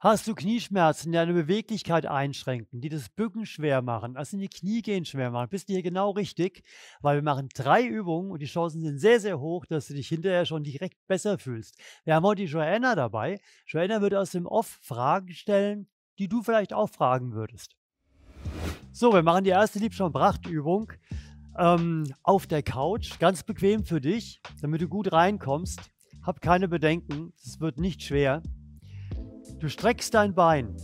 Hast du Knieschmerzen, die deine Beweglichkeit einschränken, die das Bücken schwer machen, also die Kniegehen schwer machen, bist du hier genau richtig, weil wir machen 3 Übungen und die Chancen sind sehr, sehr hoch, dass du dich hinterher schon direkt besser fühlst. Wir haben heute die Joanna dabei. Joanna wird aus dem Off Fragen stellen, die du vielleicht auch fragen würdest. So, wir machen die erste Liebscher-Pracht-Übung auf der Couch, ganz bequem für dich, damit du gut reinkommst. Hab keine Bedenken, es wird nicht schwer. Du streckst dein Bein,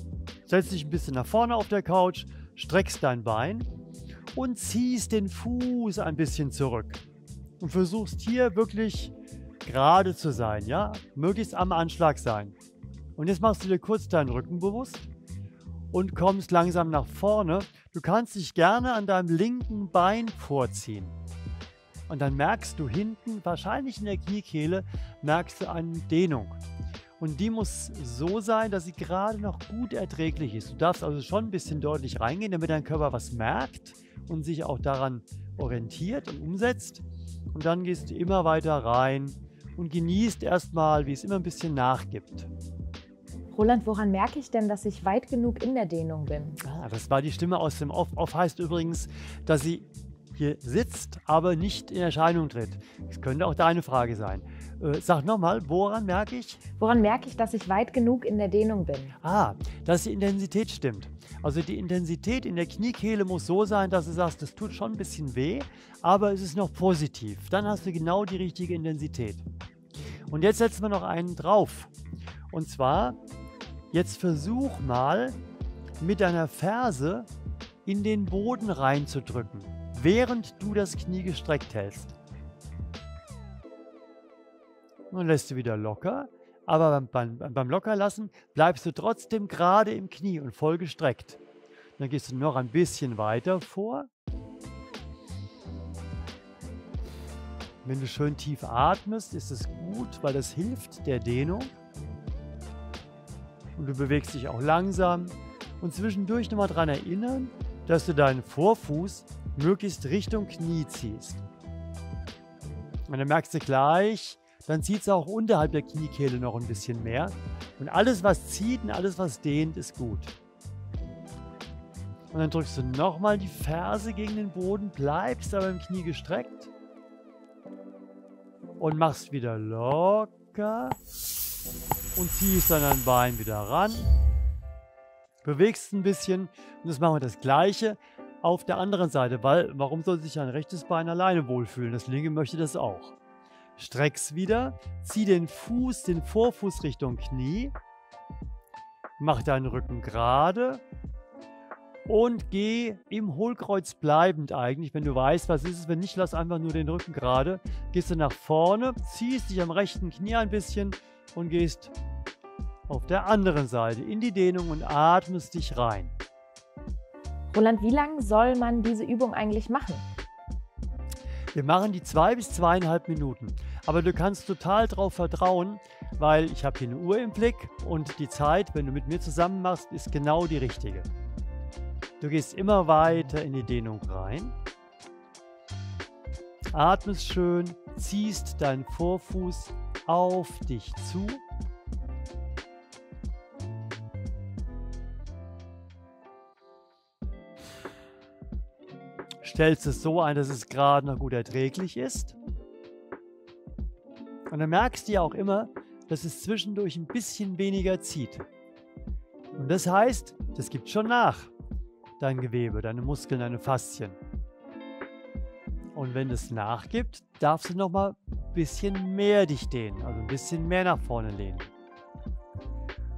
setzt dich ein bisschen nach vorne auf der Couch, streckst dein Bein und ziehst den Fuß ein bisschen zurück und versuchst hier wirklich gerade zu sein, ja, möglichst am Anschlag sein. Und jetzt machst du dir kurz deinen Rücken bewusst und kommst langsam nach vorne. Du kannst dich gerne an deinem linken Bein vorziehen. Und dann merkst du hinten, wahrscheinlich in der Kniekehle, merkst du eine Dehnung. Und die muss so sein, dass sie gerade noch gut erträglich ist. Du darfst also schon ein bisschen deutlich reingehen, damit dein Körper was merkt und sich auch daran orientiert und umsetzt. Und dann gehst du immer weiter rein und genießt erstmal, wie es immer ein bisschen nachgibt. Roland, woran merke ich denn, dass ich weit genug in der Dehnung bin? Das war die Stimme aus dem Off. Off heißt übrigens, dass sie hier sitzt, aber nicht in Erscheinung tritt. Das könnte auch deine Frage sein. Sag nochmal, woran merke ich? Woran merke ich, dass ich weit genug in der Dehnung bin? Dass die Intensität stimmt. Also die Intensität in der Kniekehle muss so sein, dass du sagst, das tut schon ein bisschen weh, aber es ist noch positiv. Dann hast du genau die richtige Intensität. Und jetzt setzen wir noch einen drauf. Und zwar, jetzt versuch mal mit deiner Ferse in den Boden reinzudrücken, während du das Knie gestreckt hältst. Und lässt du wieder locker, aber beim Lockerlassen bleibst du trotzdem gerade im Knie und voll gestreckt. Dann gehst du noch ein bisschen weiter vor. Wenn du schön tief atmest, ist es gut, weil das hilft der Dehnung. Und du bewegst dich auch langsam und zwischendurch nochmal daran erinnern, dass du deinen Vorfuß möglichst Richtung Knie ziehst. Und dann merkst du gleich, dann zieht es auch unterhalb der Kniekehle noch ein bisschen mehr. Und alles, was zieht und alles, was dehnt, ist gut. Und dann drückst du nochmal die Ferse gegen den Boden, bleibst aber im Knie gestreckt und machst wieder locker und ziehst dann dein Bein wieder ran. Bewegst ein bisschen und das machen wir das Gleiche auf der anderen Seite, weil warum soll sich ein rechtes Bein alleine wohlfühlen? Das linke möchte das auch. Streck's wieder, zieh den Fuß, den Vorfuß Richtung Knie, mach deinen Rücken gerade und geh im Hohlkreuz bleibend eigentlich, wenn du weißt, was ist es, wenn nicht, lass einfach nur den Rücken gerade, gehst du nach vorne, ziehst dich am rechten Knie ein bisschen und gehst auf der anderen Seite in die Dehnung und atmest dich rein. Roland, wie lange soll man diese Übung eigentlich machen? Wir machen die 2 bis 2,5 Minuten. Aber du kannst total darauf vertrauen, weil ich habe hier eine Uhr im Blick und die Zeit, wenn du mit mir zusammen machst, ist genau die richtige. Du gehst immer weiter in die Dehnung rein, atmest schön, ziehst deinen Vorfuß auf dich zu. Stellst es so ein, dass es gerade noch gut erträglich ist. Und dann merkst du ja auch immer, dass es zwischendurch ein bisschen weniger zieht. Und das heißt, das gibt schon nach, dein Gewebe, deine Muskeln, deine Faszien. Und wenn es nachgibt, darfst du noch mal ein bisschen mehr dich dehnen, also ein bisschen mehr nach vorne lehnen.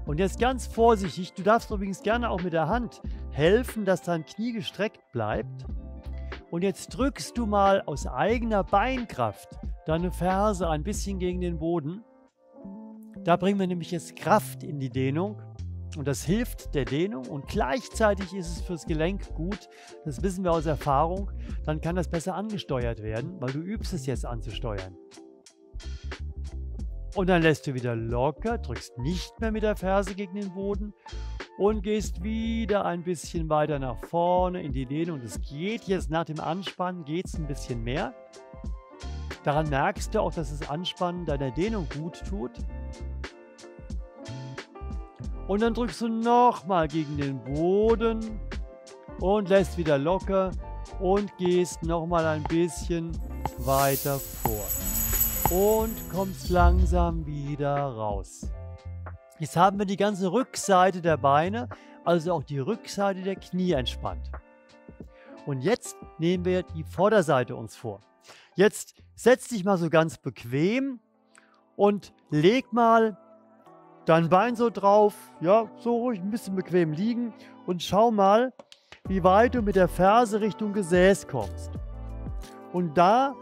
Und jetzt ganz vorsichtig, du darfst übrigens gerne auch mit der Hand helfen, dass dein Knie gestreckt bleibt. Und jetzt drückst du mal aus eigener Beinkraft deine Ferse ein bisschen gegen den Boden. Da bringen wir nämlich jetzt Kraft in die Dehnung und das hilft der Dehnung und gleichzeitig ist es fürs Gelenk gut, das wissen wir aus Erfahrung, dann kann das besser angesteuert werden, weil du übst es jetzt anzusteuern. Und dann lässt du wieder locker, drückst nicht mehr mit der Ferse gegen den Boden und gehst wieder ein bisschen weiter nach vorne in die Dehnung. Es geht jetzt nach dem Anspannen, geht es ein bisschen mehr. Daran merkst du auch, dass das Anspannen deiner Dehnung gut tut. Und dann drückst du nochmal gegen den Boden und lässt wieder locker und gehst nochmal ein bisschen weiter vor. Und kommst langsam wieder raus. Jetzt haben wir die ganze Rückseite der Beine, also auch die Rückseite der Knie entspannt. Und jetzt nehmen wir die Vorderseite uns vor. Jetzt setz dich mal so ganz bequem und leg mal dein Bein so drauf, ja, so ruhig ein bisschen bequem liegen und schau mal, wie weit du mit der Ferse Richtung Gesäß kommst. Und da,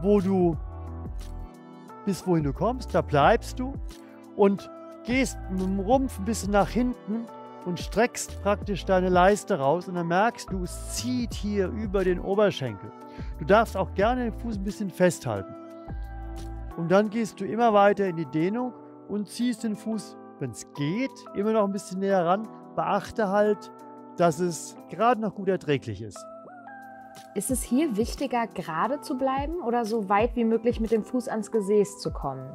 wo du bis wohin du kommst, da bleibst du und gehst mit dem Rumpf ein bisschen nach hinten und streckst praktisch deine Leiste raus und dann merkst du, es zieht hier über den Oberschenkel. Du darfst auch gerne den Fuß ein bisschen festhalten. Und dann gehst du immer weiter in die Dehnung und ziehst den Fuß, wenn es geht, immer noch ein bisschen näher ran. Beachte halt, dass es gerade noch gut erträglich ist. Ist es hier wichtiger, gerade zu bleiben oder so weit wie möglich mit dem Fuß ans Gesäß zu kommen?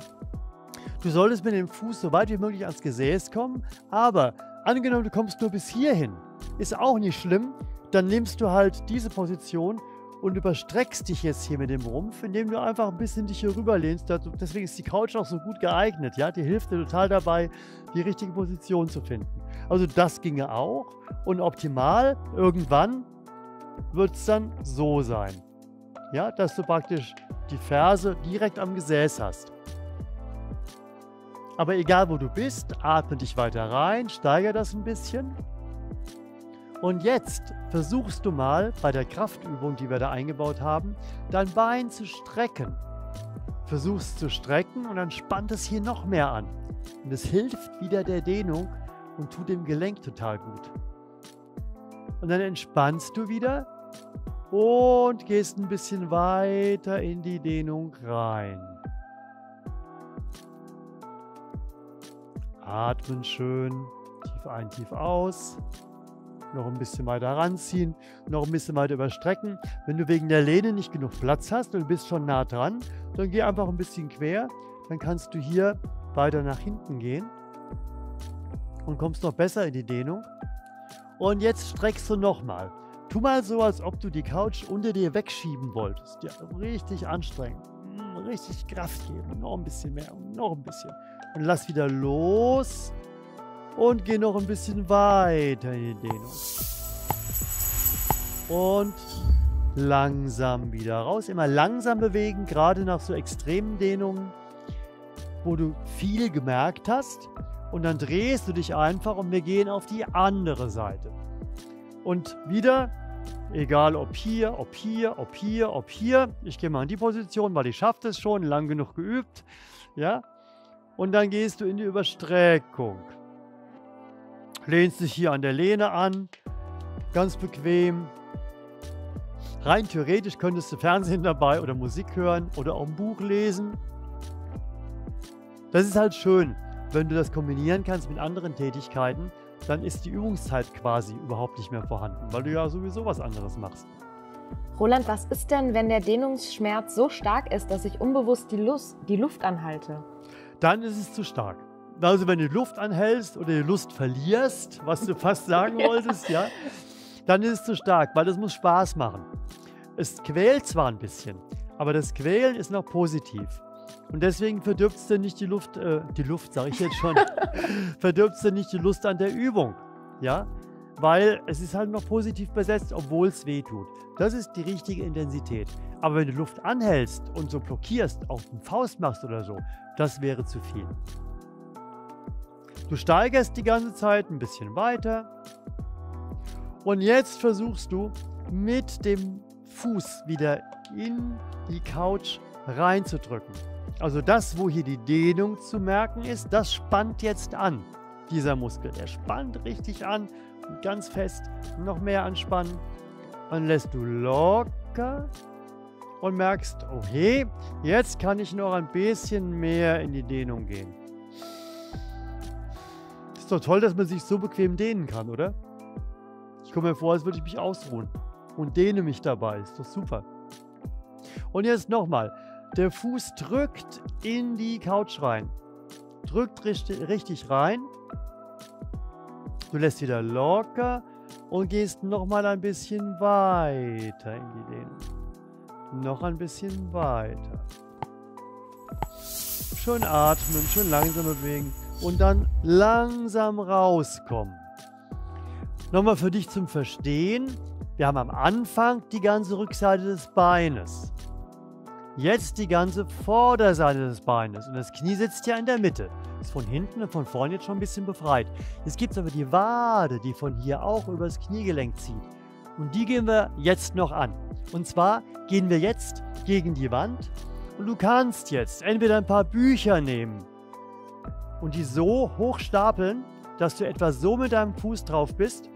Du solltest mit dem Fuß so weit wie möglich ans Gesäß kommen, aber angenommen, du kommst nur bis hierhin, ist auch nicht schlimm, dann nimmst du halt diese Position und überstreckst dich jetzt hier mit dem Rumpf, indem du einfach ein bisschen dich hier rüberlehnst. Deswegen ist die Couch auch so gut geeignet, ja? Die hilft dir total dabei, die richtige Position zu finden. Also das ginge auch und optimal, irgendwann wird es dann so sein, ja? Dass du praktisch die Ferse direkt am Gesäß hast. Aber egal wo du bist, atme dich weiter rein, steigere das ein bisschen. Und jetzt versuchst du mal bei der Kraftübung, die wir da eingebaut haben, dein Bein zu strecken. Versuchst zu strecken und dann spannt es hier noch mehr an. Und es hilft wieder der Dehnung und tut dem Gelenk total gut. Und dann entspannst du wieder und gehst ein bisschen weiter in die Dehnung rein. Atmen schön, tief ein, tief aus. Noch ein bisschen weiter ranziehen, noch ein bisschen weiter überstrecken. Wenn du wegen der Lehne nicht genug Platz hast und du bist schon nah dran, dann geh einfach ein bisschen quer. Dann kannst du hier weiter nach hinten gehen und kommst noch besser in die Dehnung. Und jetzt streckst du nochmal. Tu mal so, als ob du die Couch unter dir wegschieben wolltest. Ja, richtig anstrengen, richtig Kraft geben. Noch ein bisschen mehr und noch ein bisschen. Und lass wieder los. Und geh noch ein bisschen weiter in die Dehnung. Und langsam wieder raus. Immer langsam bewegen, gerade nach so extremen Dehnungen, wo du viel gemerkt hast. Und dann drehst du dich einfach und wir gehen auf die andere Seite. Und wieder, egal ob hier, ob hier, ob hier, ob hier. Ich gehe mal in die Position, weil ich schaffe das schon, lang genug geübt. Ja? Und dann gehst du in die Überstreckung. Lehnst dich hier an der Lehne an, ganz bequem. Rein theoretisch könntest du Fernsehen dabei oder Musik hören oder auch ein Buch lesen. Das ist halt schön, wenn du das kombinieren kannst mit anderen Tätigkeiten, dann ist die Übungszeit quasi überhaupt nicht mehr vorhanden, weil du ja sowieso was anderes machst. Roland, was ist denn, wenn der Dehnungsschmerz so stark ist, dass ich unbewusst die Luft anhalte? Dann ist es zu stark. Also wenn du Luft anhältst oder die Lust verlierst, was du fast sagen wolltest, ja, dann ist es zu stark, weil das muss Spaß machen. Es quält zwar ein bisschen, aber das Quälen ist noch positiv. Und deswegen verdirbst du nicht die Luft sage ich jetzt schon, verdirbst du nicht die Lust an der Übung, ja, weil es ist halt noch positiv besetzt, obwohl es weh tut. Das ist die richtige Intensität. Aber wenn du Luft anhältst und so blockierst, auf den Faust machst oder so, das wäre zu viel. Du steigerst die ganze Zeit ein bisschen weiter und jetzt versuchst du mit dem Fuß wieder in die Couch reinzudrücken. Also das, wo hier die Dehnung zu merken ist, das spannt jetzt an, dieser Muskel. Der spannt richtig an und ganz fest, noch mehr anspannen. Dann lässt du locker und merkst, okay, jetzt kann ich noch ein bisschen mehr in die Dehnung gehen. Ist doch toll, dass man sich so bequem dehnen kann, oder? Ich komme mir vor, als würde ich mich ausruhen und dehne mich dabei. Ist doch super. Und jetzt nochmal. Der Fuß drückt in die Couch rein. Drückt richtig rein. Du lässt wieder locker und gehst nochmal ein bisschen weiter in die Dehnung. Noch ein bisschen weiter. Schön atmen, schön langsam bewegen und dann langsam rauskommen. Nochmal für dich zum Verstehen. Wir haben am Anfang die ganze Rückseite des Beines. Jetzt die ganze Vorderseite des Beines. Und das Knie sitzt ja in der Mitte. Ist von hinten und von vorne jetzt schon ein bisschen befreit. Jetzt gibt es aber die Wade, die von hier auch übers Kniegelenk zieht. Und die gehen wir jetzt noch an. Und zwar gehen wir jetzt gegen die Wand. Und du kannst jetzt entweder ein paar Bücher nehmen und die so hoch stapeln, dass du etwa so mit deinem Fuß drauf bist,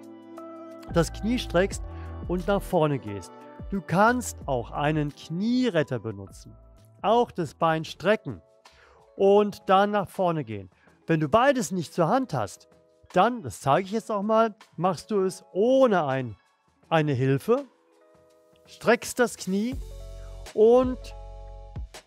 das Knie streckst und nach vorne gehst. Du kannst auch einen Knieretter benutzen. Auch das Bein strecken und dann nach vorne gehen. Wenn du beides nicht zur Hand hast, dann, das zeige ich jetzt auch mal, machst du es ohne eine Hilfe, streckst das Knie und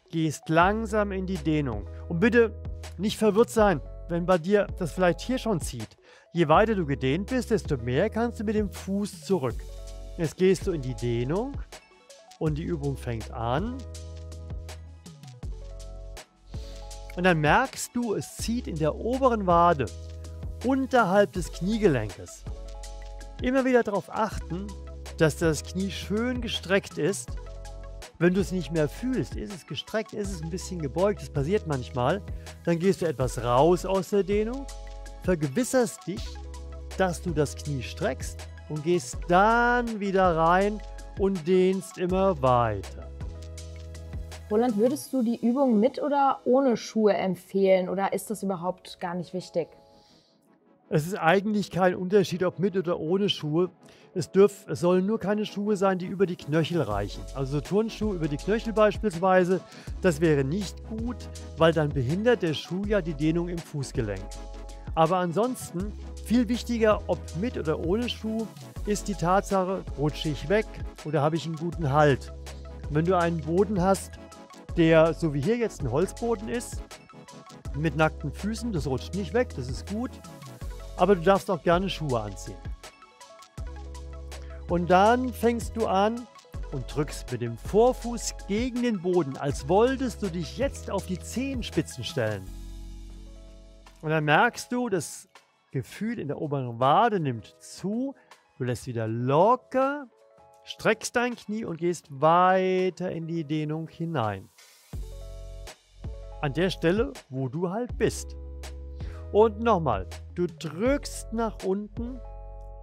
gehst langsam in die Dehnung. Und bitte nicht verwirrt sein, wenn bei dir das vielleicht hier schon zieht. Je weiter du gedehnt bist, desto mehr kannst du mit dem Fuß zurück. Jetzt gehst du in die Dehnung und die Übung fängt an. Und dann merkst du, es zieht in der oberen Wade unterhalb des Kniegelenkes. Immer wieder darauf achten, dass das Knie schön gestreckt ist. Wenn du es nicht mehr fühlst, ist es gestreckt, ist es ein bisschen gebeugt, das passiert manchmal, dann gehst du etwas raus aus der Dehnung, vergewisserst dich, dass du das Knie streckst und gehst dann wieder rein und dehnst immer weiter. Roland, würdest du die Übung mit oder ohne Schuhe empfehlen oder ist das überhaupt gar nicht wichtig? Es ist eigentlich kein Unterschied, ob mit oder ohne Schuhe. Es sollen nur keine Schuhe sein, die über die Knöchel reichen. Also Turnschuhe über die Knöchel beispielsweise, das wäre nicht gut, weil dann behindert der Schuh ja die Dehnung im Fußgelenk. Aber ansonsten, viel wichtiger, ob mit oder ohne Schuh, ist die Tatsache, rutsche ich weg oder habe ich einen guten Halt. Wenn du einen Boden hast, der so wie hier jetzt ein Holzboden ist, mit nackten Füßen, das rutscht nicht weg, das ist gut. Aber du darfst auch gerne Schuhe anziehen. Und dann fängst du an und drückst mit dem Vorfuß gegen den Boden, als wolltest du dich jetzt auf die Zehenspitzen stellen. Und dann merkst du, das Gefühl in der oberen Wade nimmt zu. Du lässt wieder locker, streckst dein Knie und gehst weiter in die Dehnung hinein. An der Stelle, wo du halt bist. Und nochmal, du drückst nach unten,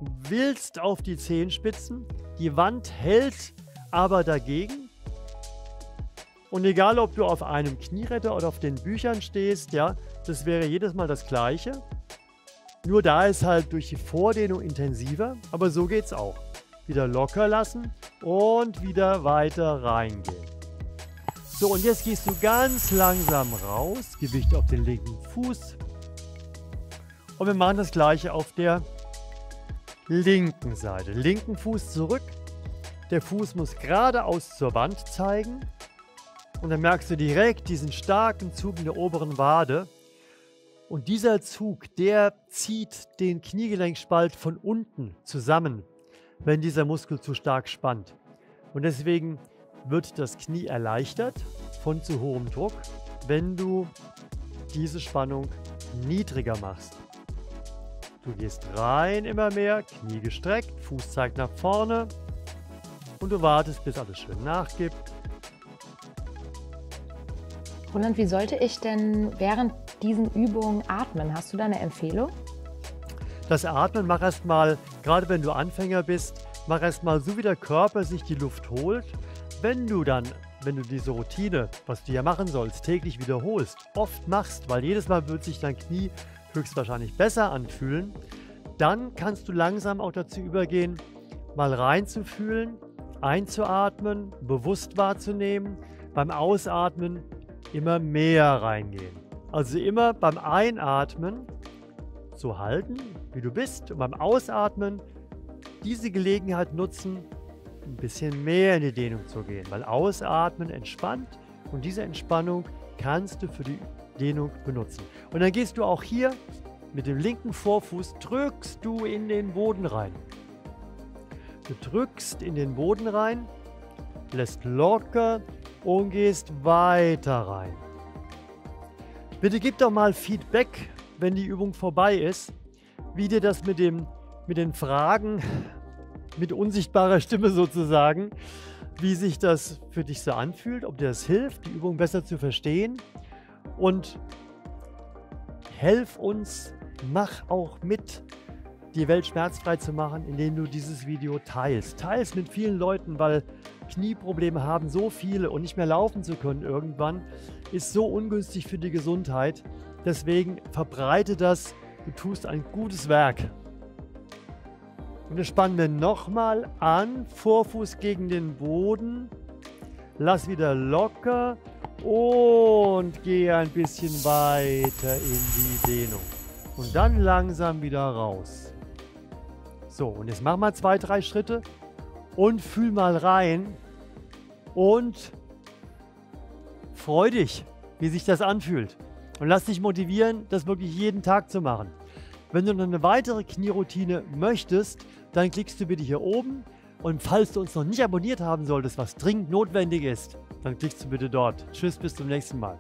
willst auf die Zehenspitzen, die Wand hält aber dagegen. Und egal, ob du auf einem Knieretter oder auf den Büchern stehst, ja, das wäre jedes Mal das Gleiche. Nur da ist halt durch die Vordehnung intensiver, aber so geht es auch. Wieder locker lassen und wieder weiter reingehen. So, und jetzt gehst du ganz langsam raus, Gewicht auf den linken Fuß. Und wir machen das gleiche auf der linken Seite. Linken Fuß zurück. Der Fuß muss geradeaus zur Wand zeigen. Und dann merkst du direkt diesen starken Zug in der oberen Wade. Und dieser Zug, der zieht den Kniegelenkspalt von unten zusammen, wenn dieser Muskel zu stark spannt. Und deswegen wird das Knie erleichtert von zu hohem Druck, wenn du diese Spannung niedriger machst. Du gehst rein immer mehr, Knie gestreckt, Fuß zeigt nach vorne und du wartest, bis alles schön nachgibt. Roland, wie sollte ich denn während diesen Übungen atmen? Hast du da eine Empfehlung? Das Atmen, mach erstmal, gerade wenn du Anfänger bist, mach erstmal so, wie der Körper sich die Luft holt. Wenn du diese Routine, was du ja machen sollst, täglich wiederholst, oft machst, weil jedes Mal wird sich dein Knie höchstwahrscheinlich besser anfühlen, dann kannst du langsam auch dazu übergehen, mal reinzufühlen, einzuatmen, bewusst wahrzunehmen, beim Ausatmen immer mehr reingehen. Also immer beim Einatmen so halten, wie du bist, und beim Ausatmen diese Gelegenheit nutzen, ein bisschen mehr in die Dehnung zu gehen, weil Ausatmen entspannt und diese Entspannung kannst du für die Dehnung benutzen. Und dann gehst du auch hier mit dem linken Vorfuß drückst du in den Boden rein. Du drückst in den Boden rein, lässt locker und gehst weiter rein. Bitte gib doch mal Feedback, wenn die Übung vorbei ist, wie dir das mit den Fragen, mit unsichtbarer Stimme sozusagen, wie sich das für dich so anfühlt, ob dir das hilft, die Übung besser zu verstehen. Und helf uns, mach auch mit, die Welt schmerzfrei zu machen, indem du dieses Video teilst. Teilst mit vielen Leuten, weil Knieprobleme haben so viele und nicht mehr laufen zu können irgendwann ist so ungünstig für die Gesundheit. Deswegen verbreite das, du tust ein gutes Werk. Und jetzt spannen wir nochmal an, Vorfuß gegen den Boden, lass wieder locker und gehe ein bisschen weiter in die Dehnung. Und dann langsam wieder raus. So, und jetzt mach mal 2, 3 Schritte und fühl mal rein und freu dich, wie sich das anfühlt. Und lass dich motivieren, das wirklich jeden Tag zu machen. Wenn du noch eine weitere Knieroutine möchtest, dann klickst du bitte hier oben. Und falls du uns noch nicht abonniert haben solltest, was dringend notwendig ist, dann klickst du bitte dort. Tschüss, bis zum nächsten Mal.